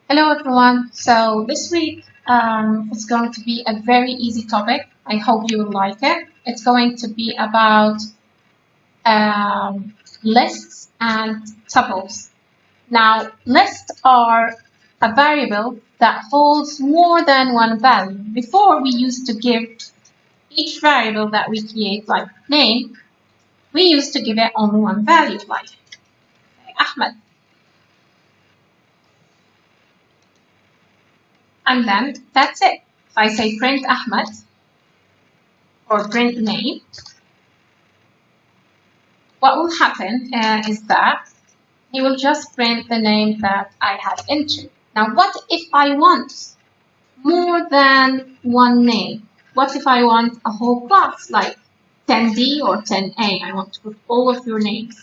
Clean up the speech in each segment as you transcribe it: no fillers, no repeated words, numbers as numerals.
Hello everyone. So this week it's going to be a very easy topic. I hope you will like it. It's going to be about lists and tuples. Now, lists are a variable that holds more than one value. Before, we used to give each variable that we create, like name, we used to give it only one value, like Ahmed. And then that's it. If I say print Ahmed or print name, what will happen is that he will just print the name that I have entered. Now, what if I want more than one name? What if I want a whole class, like 10D or 10A? I want to put all of your names.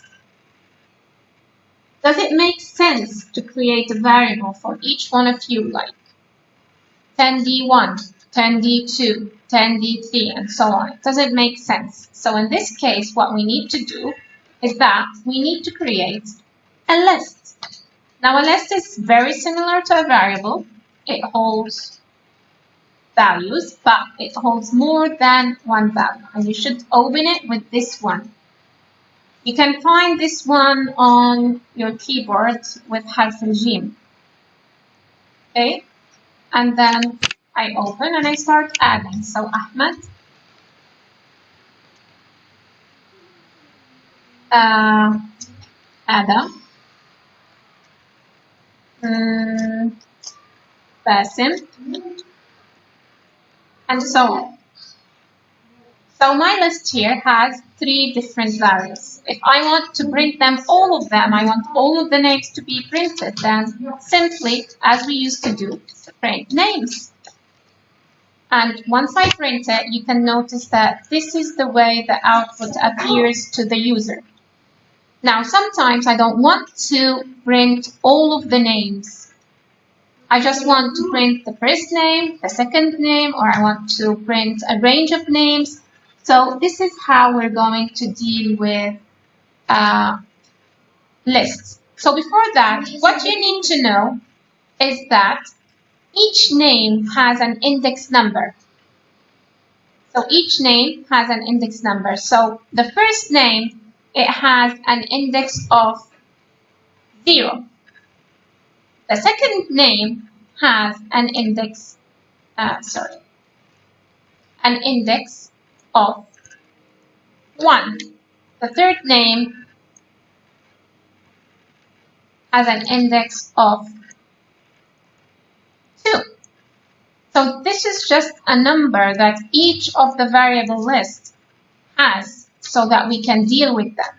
Does it make sense to create a variable for each one of you, like 10D1, 10D2, 10D3, and so on? Does it make sense? So in this case, what we need to do is that we need to create a list. Now, a list is very similar to a variable. It holds values, but it holds more than one value. And you should open it with this one. You can find this one on your keyboard with harf al-jim. Okay? And then I open and I start adding. So Ahmed, Adam, Basim, and so on. So my list here has 3 different values. If I want to print them, all of them, I want all of the names to be printed, then simply, as we used to do, print names. And once I print it, you can notice that this is the way the output appears to the user. Now, sometimes I don't want to print all of the names. I just want to print the first name, the second name, or I want to print a range of names. So this is how we're going to deal with lists. So before that, what you need to know is that each name has an index number. So each name has an index number. So the first name, it has an index of 0. The second name has an index, an index of 1. The third name has an index of 2. So this is just a number that each of the variable lists has so that we can deal with them.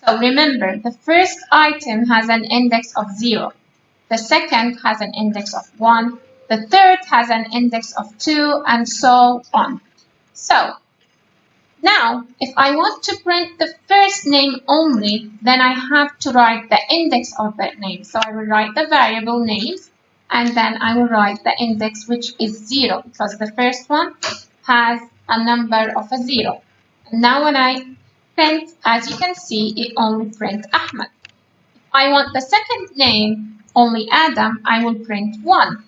So remember, the first item has an index of 0. The second has an index of 1. The third has an index of 2, and so on. So now, if I want to print the first name only, then I have to write the index of that name. So I will write the variable names, and then I will write the index, which is 0, because the first one has a number of a 0. And now when I print, as you can see, it only prints Ahmed. If I want the second name, only Adam, I will print 1.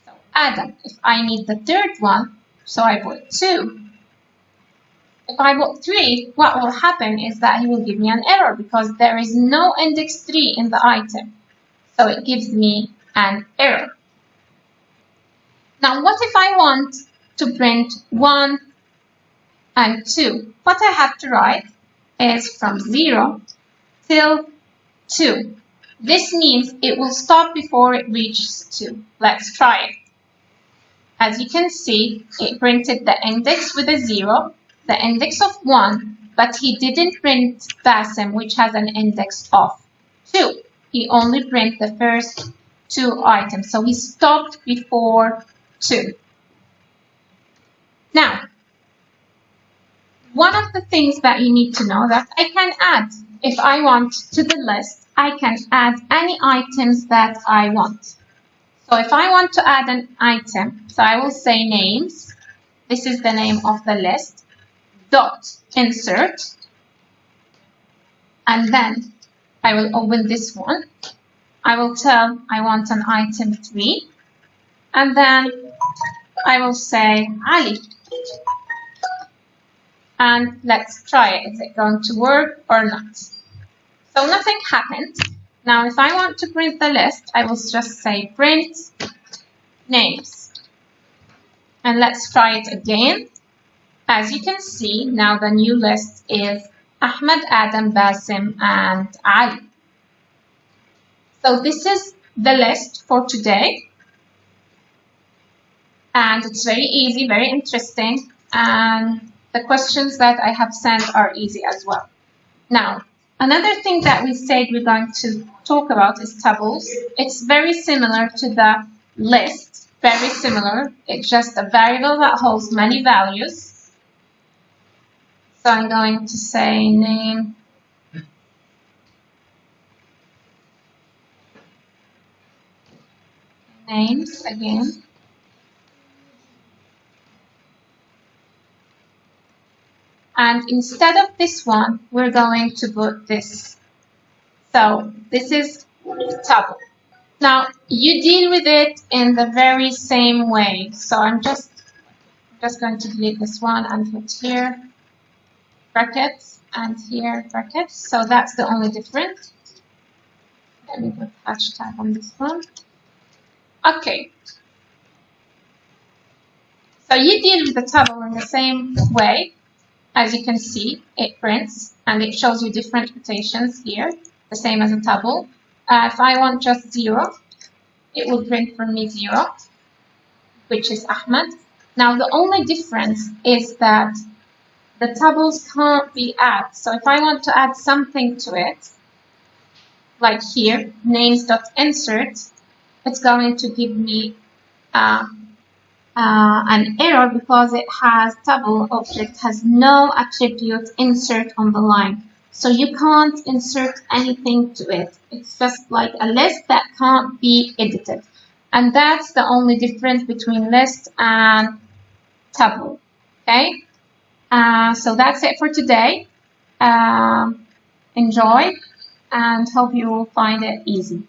So Adam. If I need the third one, so I put 2. If I put 3, what will happen is that he will give me an error because there is no index 3 in the item. So it gives me an error. Now, what if I want to print 1 and 2? What I have to write is from 0 till 2. This means it will stop before it reaches 2. Let's try it. As you can see, it printed the index with a 0, the index of 1, but he didn't print Basim, which has an index of 2. He only printed the first 2 items, so he stopped before 2. Now, one of the things that you need to know that I can add, if I want to the list, I can add any items that I want. So if I want to add an item, so I will say names. This is the name of the list. Dot insert. And then I will open this one. I will tell I want an item 3, and then I will say Ali. And let's try it. Is it going to work or not? So nothing happened. Now if I want to print the list, I will just say print names. And let's try it again. As you can see, now the new list is Ahmed, Adam, Basim, and Ali. So this is the list for today. And it's very easy, very interesting. And the questions that I have sent are easy as well. Now, another thing that we said we're going to talk about is tuples. It's very similar to the list, very similar. It's just a variable that holds many values. So I'm going to say name names again. And instead of this one, we're going to put this. So this is tuple. Now you deal with it in the very same way. So I'm just going to delete this one and put here brackets and here brackets. So that's the only difference. Let me put hashtag on this one. Okay. So you deal with the tuple in the same way. As you can see, it prints and it shows you different rotations here, the same as a tuple. If I want just 0, it will print for me 0, which is Ahmed. Now the only difference is that the tuples can't be added. So if I want to add something to it, like here, names.insert, it's going to give me an error because it has tuple object has no attribute insert on the line. So you can't insert anything to it. It's just like a list that can't be edited. And that's the only difference between list and tuple. Okay? So that's it for today. Enjoy and hope you will find it easy.